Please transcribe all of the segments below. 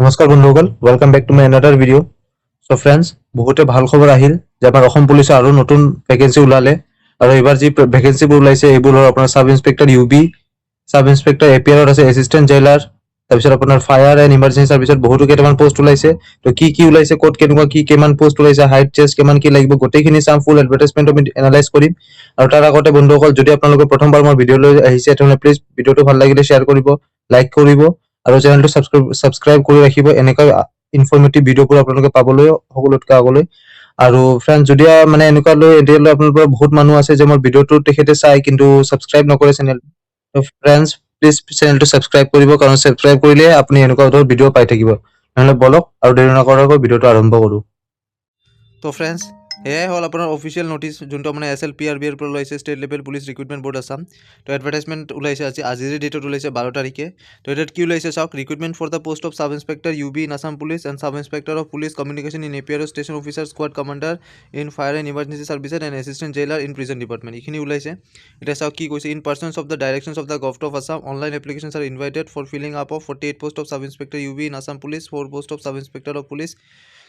নমস্কাৰ বন্ধুসকল, welcome back to my another video'. So' friends, বহুতে ভাল খবৰ আহিল যে আমাৰ অসম পুলিচৰ আৰু নতুন ভেকেঞ্চি ওলালে। আৰু এইবাৰ যি ভেকেঞ্চিবোৰ ওলাইছে এইবোৰ হ'ল আপোনাৰ sub inspector UB, sub inspector APRত আছে এছিষ্টেণ্ট জেইলাৰ, তাৰপিছত আপোনাৰ ফায়াৰ এণ্ড ইমাৰ্জেঞ্চি চাৰ্ভিচত বহুতো কেইটামান পোষ্ট ওলাইছে। তো কি ওলাইছে, ক'ত কেনেকুৱা কিমান পোষ্ট ওলাইছে, হাইট চেষ্ট কিমান কি লাগিব, গোটেইখিনি চাম। ফুল এডভাৰটাইজমেণ্ট আমি এনালাইজ কৰিম। আৰু তাৰ আগতে বন্ধুসকল, যদি আপোনালোকে প্ৰথমবাৰ মোৰ ভিডিঅ'লৈ আহিছে তেনেহ'লে প্লিজ ভিডিঅ'টো ভাল লাগিলে শ্বেয়াৰ কৰিব, লাইক কৰিব আৰু চেনেলটো ছাবস্ক্ৰাইব কৰি ৰাখিব এনেকুৱা ইনফৰ্মেটিভ ভিডিঅ'বোৰ আপোনালোকে পাবলৈ সকলোতকৈ আগলৈ। আৰু ফ্ৰেণ্ডছ, যদি মানে এনেকুৱালৈ এতিয়ালৈ আপোনালোকৰ বহুত মানুহ আছে যে মোৰ ভিডিঅ'টো তেখেতে চাই কিন্তু ছাবস্ক্ৰাইব নকৰে চেনেল। তো ফ্ৰেণ্ডছ, প্লিজ চেনেলটো ছাবস্ক্ৰাইব কৰিব, কাৰণ ছাবস্ক্ৰাইব কৰিলে আপুনি এনেকুৱা ধৰণৰ ভিডিঅ' পাই থাকিব। নহ'লে বলক আৰু দেৰি নকৰাকৈ ভিডিঅ'টো আৰম্ভ কৰোঁ। তো ফ্ৰেণ্ডছ, এয়াই হ'ল আপোনাৰ অফিচিয়েল নটিছ, যোনটো মানে SLPRBৰ পৰা ওলাইছে, state level police recruitment board Assam. তো এডভাৰটাইজমেণ্ট ওলাইছে আজিৰ ডেটত ওলাইছে 12 তাৰিখে। তো এটাত কি ওলাইছে চাওক, recruitment for the post of sub inspector UB in Assam police and sub inspector of police communication in APR station officer squad commander in fire and emergency services and assistant jailer in prison department. এইখিনি ওলাইছে। এতিয়া চাওক কি কৈছে, in pursuance of the directions of the government of Assam online applications are invited for filling up of 48 post of sub inspector UB in Assam police, 4 post of sub inspector of police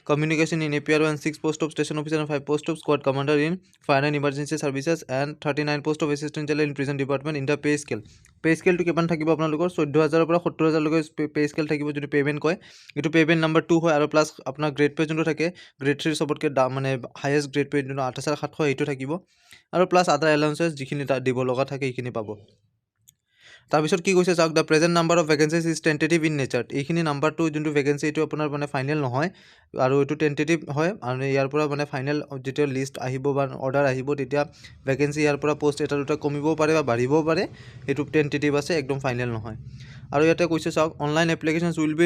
communication in APR and 6 post of station officer and 5 post of squad commander in fire and emergency services and 39 post of assistant jailer in prison department in the pay scale. Pay scale to কিমান থাকিব আপোনালোকৰ 14000 পৰা 70000 লৈকে pay scale থাকিব যদি payment কয়। এটো payment number 2 হয় আৰু প্লাস আপোনাৰ গ্ৰেড পে যোনটো থাকে, গ্ৰেড 3 সবতকে মানে হাইয়েষ্ট গ্ৰেড পে যোনটো 8700 এইটো থাকিব আৰু প্লাস আদাৰ এলাউন্সেস যিখিনি দিব লগা থাকে এইখিনি পাব। তাৰপিছত কি কৈছে চাওক, the present number of vacancies is tentative in nature. এইখিনি নাম্বাৰটো যোনটো ভেকেঞ্চি এইটো আপোনাৰ মানে ফাইনেল নহয় আৰু এইটো টেণ্টেটিভ হয়। আৰু ইয়াৰ পৰা মানে ফাইনেল যেতিয়া লিষ্ট আহিব বা অৰ্ডাৰ আহিব তেতিয়া ভেকেঞ্চি ইয়াৰ পৰা পোষ্ট এটা দুটা কমিবও পাৰে বা বাঢ়িবও পাৰে। এইটো টেণ্টেটিভ আছে, একদম ফাইনেল নহয়। আৰু ইয়াতে কৈছে চাওক, online applications will be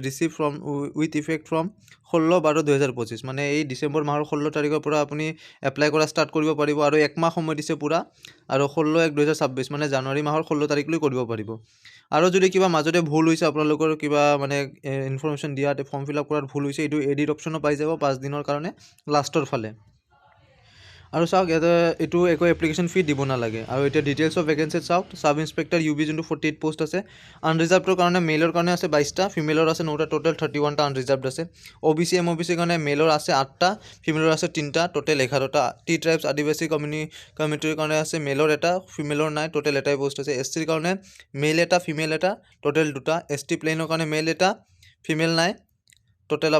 receive from with effect from 16/12/2025। মানে এই ডিচেম্বৰ মাহৰ 16 তাৰিখৰ পৰা আপুনি এপ্লাই কৰা ষ্টাৰ্ট কৰিব পাৰিব আৰু একমাহ সময় দিছে পূৰা। আৰু 16/1/2026 মানে জানুৱাৰী মাহৰ 16 তাৰিখলৈ কৰিব পাৰিব। আৰু যদি কিবা মাজতে ভুল হৈছে, আপোনালোকৰ কিবা মানে ইনফৰমেশ্যন দিয়াত ফৰ্ম ফিল আপ কৰাত ভুল হৈছে, এইটো এডিট অপশ্যনো পাই যাব 5 দিনৰ কাৰণে লাষ্টৰ ফালে। আৰু চাওক, ইয়াতে এইটো একো এপ্লিকেশ্যন ফি দিব নালাগে। আৰু এতিয়া ডিটেইলছ অফ ভেকেঞ্চিত চাওক, চাব ইন্সপেক্টৰ UB যোনটো 48 পোষ্ট আছে, আনৰিজাৰ্ভডৰ কাৰণে মেইলৰ কাৰণে আছে 22টা, ফিমেলৰ আছে 9টা, টোটেল 31টা আনৰিজাৰ্ভড আছে। OBC MOBC কাৰণে মেইলৰ আছে 8টা, ফিমেলৰ আছে 3টা, টোটেল 11টা। টি ট্ৰাইবছ আদিবাসী কমিউনিটিৰ কাৰণে আছে মেইলৰ এটা, ফিমেলৰ নাই, টোটেল এটাই পোষ্ট আছে। SCৰ কাৰণে মেইল এটা, ফিমেল এটা, টোটেল 2টা। ST প্লেইনৰ কাৰণে মেইল এটা, ফিমেল নাই, টোটেল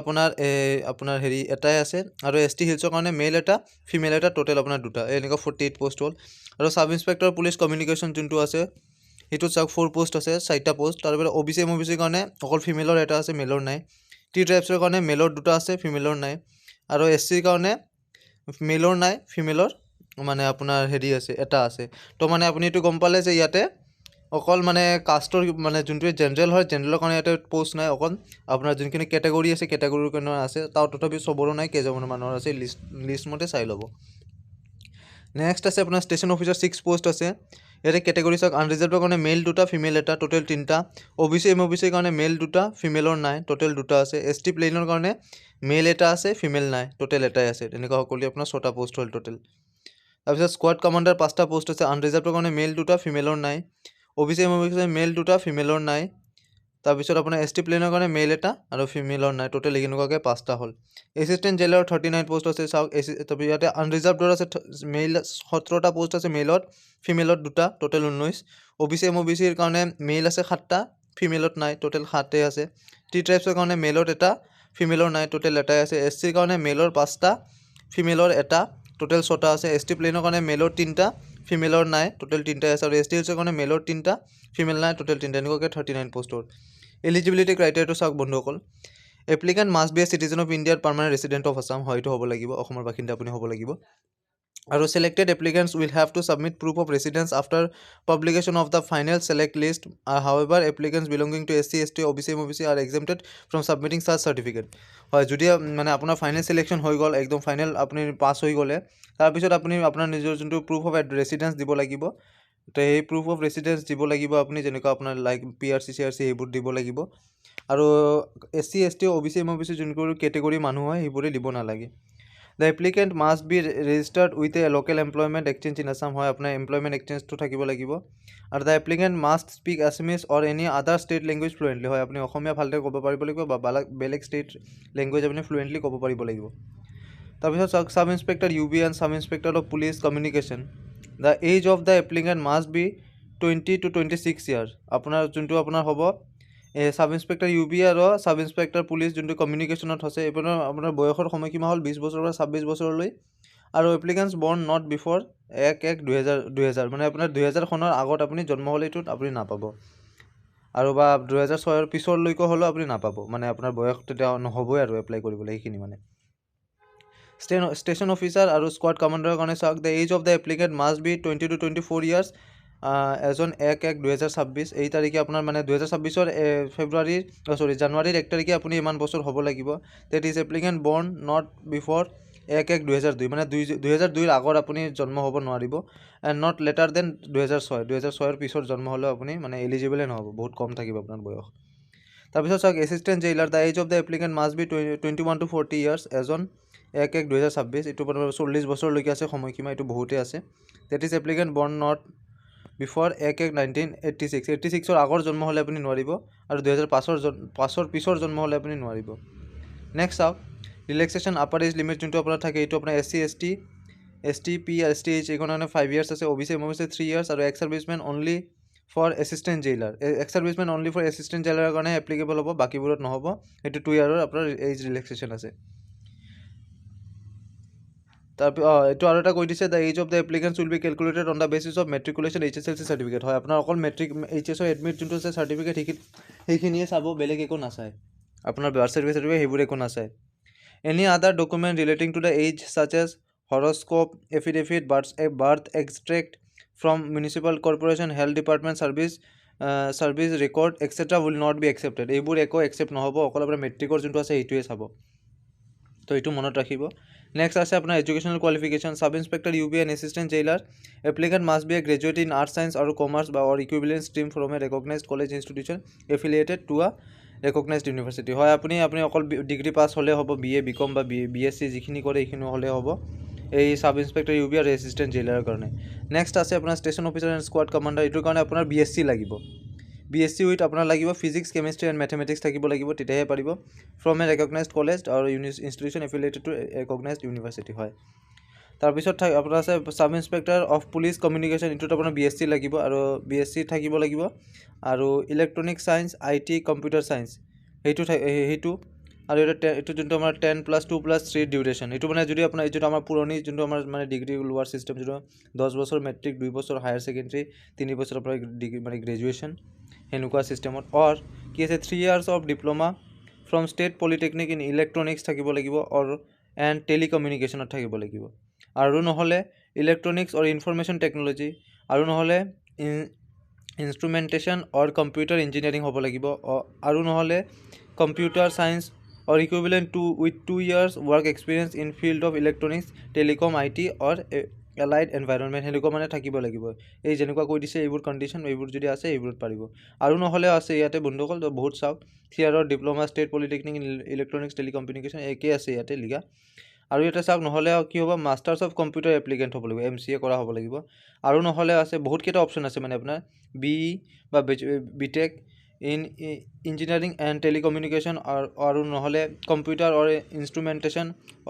আপোনাৰ হেৰি এটাই আছে। আৰু ST হিলছৰ কাৰণে মেইল এটা, ফিমেল এটা, টোটেল আপোনাৰ 2টা। এনেকুৱা 48 পোষ্ট হ'ল। আৰু চাব ইন্সপেক্টৰ পুলিচ কমিউনিকেশ্যন যোনটো আছে সেইটোত চাওক 4 পোষ্ট আছে, 4টা পোষ্ট। তাৰপিছত OBC MOBCৰ কাৰণে অকল ফিমেলৰ এটা আছে, মেইলৰ নাই। টি ট্ৰাইবছৰ কাৰণে মেইলৰ 2টা আছে, ফিমেলৰ নাই। আৰু SCৰ কাৰণে মেইলৰ নাই, ফিমেলৰ মানে আপোনাৰ হেৰি আছে, এটা আছে। তো মানে আপুনি এইটো গম পালে যে ইয়াতে অকল মানে কাষ্টৰ মানে যোনটোৱে জেনেৰেল হয়, জেনেৰেলৰ কাৰণে ইয়াতে পোষ্ট নাই। অকল আপোনাৰ যোনখিনি কেটেগৰী আছে কেটেগৰীৰ কাৰণে আছে, তাৰ তথাপি চবৰো নাই, কেইজনমান মানুহৰ আছে। লিষ্ট মতে চাই ল'ব। নেক্সট আছে আপোনাৰ ষ্টেচন অফিচাৰ 6 পোষ্ট আছে। ইয়াতে কেটেগৰী চাওক, আনৰিজাৰ্ভৰ কাৰণে মেইল 2টা, ফিমেল এটা, টোটেল 3টা। OBC MOBCৰ কাৰণে মেইল 2টা, ফিমেলৰ নাই, টোটেল 2টা আছে। ST প্লেইনৰ কাৰণে মেইল এটা আছে, ফিমেল নাই, টোটেল এটাই আছে। তেনেকুৱা সকলোৱে আপোনাৰ 6টা পোষ্ট হ'ল টোটেল। তাৰপিছত স্কোৱাড কমাণ্ডাৰ 5টা পোষ্ট আছে, আনৰিজাৰ্ভৰ কাৰণে মেইল 2টা, ফিমেলৰ নাই। OBC MOBCৰ মেইল 2টা, ফিমেলৰ নাই। তাৰপিছত আপোনাৰ ST প্লেইনৰ কাৰণে মেইল এটা আৰু ফিমেলৰ নাই, টোটেল এনেকুৱাকৈ 5টা হ'ল। এছিষ্টেণ্ট জেইলাৰ 39 পোষ্ট আছে চাওক। তাৰপিছত ইয়াতে আনৰিজাৰ্ভডৰ আছে মেইল 17টা পোষ্ট আছে, মেইলত, ফিমেলত 2টা, টোটেল 19। OBC MOBCৰ কাৰণে মেইল আছে 7টা, ফিমেলত নাই, টোটেল 7 আছে। টি ট্ৰাইবছৰ কাৰণে মেইলত এটা, ফিমেলৰ নাই, টোটেল এটাই আছে। SCৰ কাৰণে মেইলৰ 5টা, ফিমেলৰ এটা, টোটেল 6টা আছে। ST প্লেইনৰ কাৰণে মেইলৰ 3টা, ফিমেলৰ নাই, টোটেল 3টাই আছে। আৰু ST হিলছৰ কাৰণে মেইলৰ 3টা, ফিমেল নাই, টোটেল 3টা। এনেকুৱাকৈ 39 পোষ্ট হ'ল। এলিজিবিলিটি ক্ৰাইটেৰিয়াটো চাওক বন্ধুসকল, applicant must be a citizen of ইণ্ডিয়াৰ পাৰ্মানেণ্ট ৰেচিডেণ্ট অফ আছাম, হয়তো হ'ব লাগিব, অসমৰ বাসিন্দা আপুনি হ'ব লাগিব। আৰু selected applicants will have to submit proof of residence after publication of the final select list. However, applicants belonging to SC, ST, OBC, MOBC are exempted from submitting such certificate. হয়, যদি মানে আপোনাৰ ফাইনেল চিলেকশ্যন হৈ গ'ল, একদম final আপুনি পাছ হৈ গ'লে, তাৰপিছত আপুনি আপোনাৰ নিজৰ যোনটো প্ৰুফ অফ ৰেচিডেঞ্চ দিব লাগিব। তো সেই প্ৰুফ অফ ৰেচিডেঞ্চ দিব লাগিব আপুনি, যেনেকুৱা আপোনাৰ লাইক PRC CRC এইবোৰ দিব লাগিব। আৰু SC, ST, OBC, MOBC যোনবোৰ কেটেগৰী মানুহ হয় সেইবোৰে দিব নালাগে। The applicant must be registered with a local employment exchange in Assam হয় আপোনাৰ এমপ্লয়মেণ্ট এক্সচেঞ্জটো থাকিব লাগিব আৰু the applicant must speak Assamese or any other state language fluently হয় আপুনি অসমীয়া ভালদৰে ক'ব পাৰিব লাগিব বা বেলেগ ষ্টেট লেংগুৱেজ আপুনি ফ্লুৱেণ্টলি ক'ব পাৰিব লাগিব তাৰপিছত চাওক sub inspector UB and sub inspector of police communication the age of the applicant must be 20 to 26 year আপোনাৰ যোনটো আপোনাৰ হ'ব সাব ইন্সপেক্টৰ UB আৰু সাব ইন্সপেক্টৰ পুলিচ যোনটো কমিউনিকেশ্যনত হৈছে আপোনাৰ বয়সৰ সময়সীমা হ'ল 20 বছৰৰ পৰা 26 বছৰলৈ আৰু এপ্লিকেণ্টছ বৰ্ণ নট বিফৰ 1/1/2000 মানে আপোনাৰ 2000 চনৰ আগত আপুনি জন্ম হ'লে এইটোত আপুনি নাপাব আৰু বা 2006 পিছৰলৈকে হ'লেও আপুনি নাপাব মানে আপোনাৰ বয়স তেতিয়া নহ'বই আৰু এপ্লাই কৰিবলৈ সেইখিনি মানে ষ্টেচন অফিচাৰ আৰু স্কোৱাড কমাণ্ডাৰৰ কাৰণে চাওক the age of the applicant must be 20 to 24 years as on 1/1/2026 এই তাৰিখে আপোনাৰ মানে 2026ৰ জানুৱাৰীৰ 1 তাৰিখে আপুনি ইমান বছৰ হ'ব লাগিব ডেট ইজ এপ্লিকেণ্ট বৰ্ণ নট বিফৰ 1/1/2002 মানে 2002ৰ আগত আপুনি জন্ম হ'ব নোৱাৰিব এণ্ড নট লেটাৰ দেন 2006ৰ পিছত জন্ম হ'লেও আপুনি মানে এলিজিবলে নহ'ব বহুত কম থাকিব আপোনাৰ বয়স তাৰপিছত চাওক assistant jailer the age of the applicant must be 21 to 40 years as on 1/1/2026 এইটো 40 বছৰলৈকে আছে সময়সীমা এইটো বহুতেই আছে ডেট ইজ এপ্লিকেণ্ট বৰ্ণ নট বিফৰ 1/1/1986 86ৰ আগৰ জন্ম হ'লে আপুনি নোৱাৰিব আৰু 2005ৰ পিছৰ জন্ম হ'লে আপুনি নোৱাৰিব নেক্সট চাওক ৰিলেক্সেশ্যন আপাৰ এজ লিমিট যোনটো আপোনাৰ থাকে এইটো আপোনাৰ SC ST P আৰু STH এইখনৰ 5 ইয়াৰ্ছ আছে OBC 3 ইয়াৰ্ছ আৰু ex servicemen only for assistant jailer ex servicemen only for assistant জেইলাৰৰ কাৰণে এপ্লিকেবল হ'ব বাকীবোৰত নহ'ব এইটো 2 ইয়াৰৰ আপোনাৰ এজ ৰিলেক্সেশ্যন আছে এইটো আৰু এটা কৈ দিছে the age of the applicants will be calculated on the basis of matriculation HSLC certificate হয় আপোনাৰ অকল HSৰ এডমিট যোনটো আছে চাৰ্টিফিকেট সেইখিনিয়ে চাব বেলেগ একো নাচায় আপোনাৰ বাৰ্থ চাৰ্টিফিকেট সেইবোৰ একো নাচায় any other document relating to the age such as horoscope affidavit birth extract from municipal corporation health department service record etcetera will not be accepted এইবোৰ একো একচেপ্ট নহ'ব অকল আপোনাৰ মেট্ৰিকৰ যোনটো আছে সেইটোৱে চাব তো এইটো মনত ৰাখিব নেক্সট আছে আপোনাৰ educational qualification sub inspector UB and assistant jailer applicant must be a graduate in arts science আৰু কমাৰ্চ বা or equivalent stream from a recognised college institution affiliated to a recognised university হয় আপুনি অকল degree pass হ'লে হ'ব BA BCom বা BSc যিখিনি কৰে এইখিনি হ'লে হ'ব এই সাব ইন্সপেক্টৰ UB আৰু এছিষ্টেণ্ট জেইলাৰৰ কাৰণে নেক্সট আছে আপোনাৰ station officer and squad commander এইটোৰ কাৰণে আপোনাৰ BSc লাগিব BSc উইথ আপোনাৰ লাগিব ফিজিক্স কেমেষ্ট্ৰি এণ্ড মেথমেটিক্স থাকিব লাগিব তেতিয়াহে পাৰিব ফ্ৰম এ ৰেকগনাইজড কলেজ আৰু ইনষ্টিটিউশ্যন এফিলিয়েটেড টু ৰেকগনাইজড ইউনিভাৰ্চিটি হয় তাৰপিছত আপোনাৰ আছে sub inspector of police communication এইটোত আপোনাৰ BSc লাগিব আৰু BSc থাকিব লাগিব আৰু electronic science IT computer science সেইটো আৰু এইটো যোনটো আমাৰ 10+2+3 ডিউৰেশ্যন এইটো মানে যদি আপোনাৰ এইটো আমাৰ পুৰণি যোনটো আমাৰ মানে ডিগ্ৰী লোৱাৰ ছিষ্টেম যোনটো 10 বছৰ মেট্ৰিক 2 বছৰ হায়াৰ ছেকেণ্ডেৰী 3 বছৰৰ পৰা ডিগ্ৰী মানে গ্ৰেজুৱেশ্যন সেনেকুৱা ছিষ্টেমত অৰ কি আছে 3 years of diploma from state polytechnic in electronics থাকিব লাগিব অৰ এণ্ড টেলিকমিউনিকেশ্যনত থাকিব লাগিব আৰু নহ'লে ইলেক্ট্ৰনিক্স অৰ ইনফৰমেশ্যন টেকন'লজি আৰু নহ'লে ইনষ্ট্ৰুমেণ্টেশ্যন অৰ কম্পিউটাৰ ইঞ্জিনিয়াৰিং হ'ব লাগিব আৰু নহ'লে computer science or equivalent to with 2 years work experience in field of electronics telecom IT or allied environment সেনেকুৱা মানে থাকিব লাগিব এই যেনেকুৱা কৈ দিছে এইবোৰ কণ্ডিশ্যন এইবোৰ যদি আছে এইবোৰত পাৰিব আৰু নহ'লে আছে ইয়াতে বন্ধুসকল বহুত চাওক 3 ইয়াৰৰ diploma state polytechnic in electronics telecommunication একেই আছে ইয়াতে লিখা আৰু এটা চাওক নহ'লে কি হ'ব মাষ্টাৰ্ছ অফ কম্পিউটাৰ এপ্লিকেণ্ট হ'ব লাগিব MCA কৰা হ'ব লাগিব আৰু নহ'লে আছে বহুতকেইটা অপশ্যন আছে মানে আপোনাৰ BE বা BTech in engineering and telecommunication আৰু নহ'লে computer or instrumentation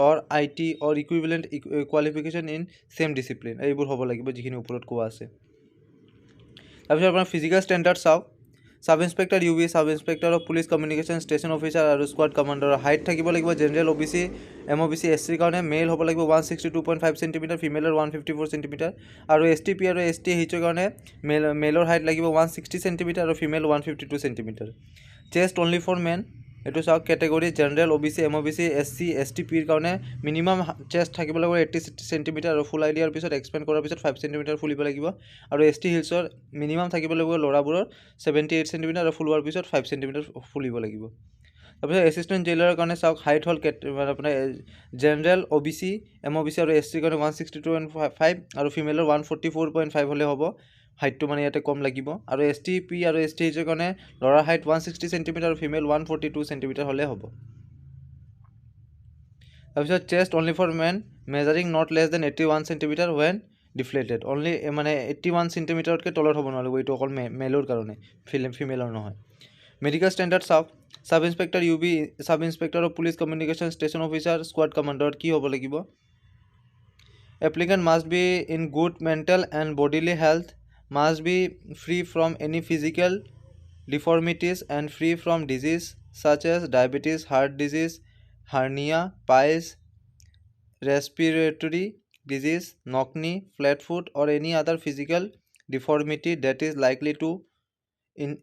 or IT or equivalent qualification in same discipline এইবোৰ হ'ব লাগিব যিখিনি ওপৰত কোৱা আছে তাৰপিছত আপোনাৰ ফিজিকেল ষ্টেণ্ডাৰ্ড চাওক sub inspector UB sub inspector of police communication station officer আৰু স্কোৱাড কমাণ্ডাৰৰ হাইট থাকিব লাগিব জেনেৰেল OBC MOBC SCৰ কাৰণে মেল হ'ব লাগিব 162.5 চেণ্টিমিটাৰ ফিমেলৰ 154 চেণ্টিমিটাৰ আৰু ST P আৰু STHৰ কাৰণে মেলৰ হাইট লাগিব 160 চেণ্টিমিটাৰ আৰু ফিমেল 152 চেণ্টিমিটাৰ চেষ্ট অনলি ফৰ মেন এইটো চাওক category general OBC MOBC SC ST Pৰ কাৰণে মিনিমাম চেষ্ট থাকিব লাগিব 80 চেণ্টিমিটাৰ আৰু ফুল দিয়াৰ পিছত এক্সপেণ্ড কৰাৰ পিছত 5 চেণ্টিমিটাৰ ফুলিব লাগিব আৰু ST হিলছৰ মিনিমাম থাকিব লাগিব ল'ৰাবোৰৰ 78 চেণ্টিমিটাৰ আৰু ফুলোৱাৰ পিছত 5 চেণ্টিমিটাৰ ফুলিব লাগিব তাৰপিছত এছিষ্টেণ্ট জেইলাৰৰ কাৰণে চাওক হাইট হ'ল আপোনাৰ জেনেৰেল OBC MOBC আৰু SCৰ কাৰণে 162.5 আৰু ফিমেলৰ 144.5 হ'লে হ'ব হাইটটো মানে ইয়াতে কম লাগিব আৰু ST P আৰু STHৰ কাৰণে ল'ৰাৰ হাইট 160 চেণ্টিমিটাৰ আৰু ফিমেল 142 চেণ্টিমিটাৰ হ'লে হ'ব তাৰপিছত chest only for men measuring not less than 81 centimetre when deflated only মানে 81 চেণ্টিমিটাৰতকৈ তলত হ'ব নালাগিব এইটো অকল মেলৰ কাৰণে ফিমেলৰ নহয় মেডিকেল ষ্টেণ্ডাৰ্ড চাওক sub inspector UB sub inspector of police communication station officer squad commander কি হ'ব লাগিব applicant must be in good mental and bodily health must be free from any physical deformities and free from disease such as diabetes, heart disease, hernia, piles, respiratory disease, knock-knee, flat foot, or any other physical deformity that is likely to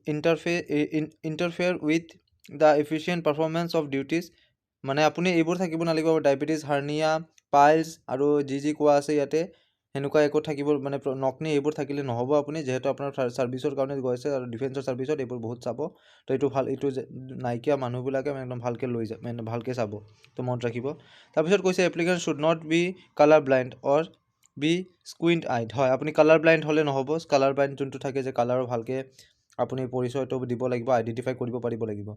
interfere with the efficient performance of duties. মানে আপুনি এইবোৰ থাকিব নালাগিব diabetes hernia piles আৰু যি কোৱা আছে ইয়াতে সেনেকুৱা একো থাকিব মানে নকনি এইবোৰ থাকিলে নহ'ব আপুনি যিহেতু আপোনাৰ ছাৰ্ভিচৰ কাৰণে গৈছে আৰু ডিফেন্সৰ ছাৰ্ভিচত এইবোৰ বহুত চাব তো এইটো ভাল এইটো নাইকিয়া মানুহবিলাকে একদম ভালকৈ লৈ যায় মানে ভালকৈ চাব তো মনত ৰাখিব তাৰপিছত কৈছে applicant should not be colour blind or be squint eyed হয় আপুনি কালাৰ ব্লাইণ্ড হ'লে নহ'ব কালাৰ ব্লাইণ্ড যোনটো থাকে যে কালাৰৰ ভালকৈ আপুনি পৰিচয়টো দিব লাগিব আইডেণ্টিফাই কৰিব পাৰিব লাগিব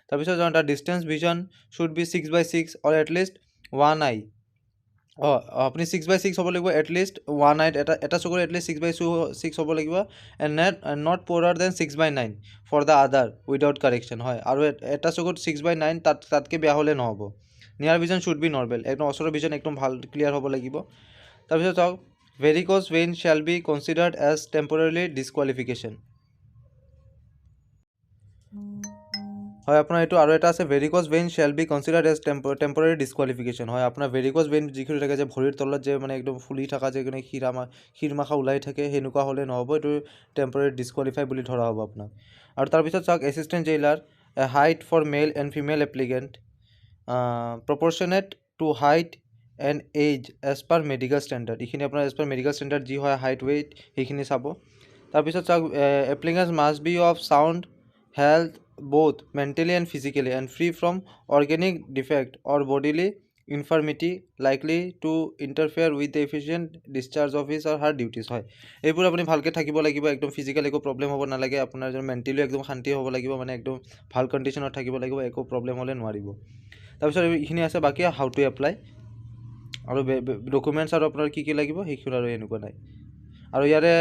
তাৰপিছত তাৰ distance vision should be 6/6 or at least 1 eye আপুনি 6/6 হ'ব লাগিব এটলিষ্ট 1 আইত এটা চকুৰ এটলিষ্ট 6/6 হ'ব লাগিব and not poorer than 6/9 for the other without correction হয় আৰু এটা চকুত 6/9 তাতকৈ বেয়া হ'লে নহ'ব নিয়াৰ ভিজন শুড বি নৰ্মেল একদম ওচৰৰ ভিজন একদম ভাল ক্লিয়াৰ হ'ব লাগিব তাৰপিছত চাওক varicose vein shall be considered as temporarily disqualification হয় আপোনাৰ এইটো আৰু এটা আছে varicose vein shall be considered as temporary disqualification হয় আপোনাৰ ভেৰিক'জ ভেইন যিখিনি থাকে যে ভৰিৰ তলত যে মানে একদম ফুলি থকা যে শিৰমাখা ওলাই থাকে সেনেকুৱা হ'লে নহ'ব এইটো টেম্পৰেৰী ডিছকুৱালিফাই বুলি ধৰা হ'ব আপোনাক আৰু তাৰপিছত চাওক assistant jailer height for male and female applicant proportionate to height and age as per medical standard এইখিনি আপোনাৰ এজ পাৰ মেডিকেল ষ্টেণ্ডাৰ্ড যি হয় হাইট ৱেইট সেইখিনি চাব তাৰপিছত চাওক applicants must be of sound health both mentally and physically and free from organic defect or bodily infirmity likely to interfere with the efficient discharge of his or her duties হয় এইবোৰ আপুনি ভালকৈ থাকিব লাগিব একদম ফিজিকেল একো problem হ'ব নালাগে আপোনাৰ মেণ্টেলি একদম শান্তি হ'ব লাগিব মানে একদম ভাল কণ্ডিশ্যনত থাকিব লাগিব একো প্ৰব্লেম হ'লে নোৱাৰিব তাৰপিছত এইখিনি আছে বাকী হাউ টু এপ্লাই আৰু ডকুমেণ্টছ আৰু আপোনাৰ কি লাগিব সেইখিনি আৰু এনেকুৱা নাই আৰু ইয়াৰে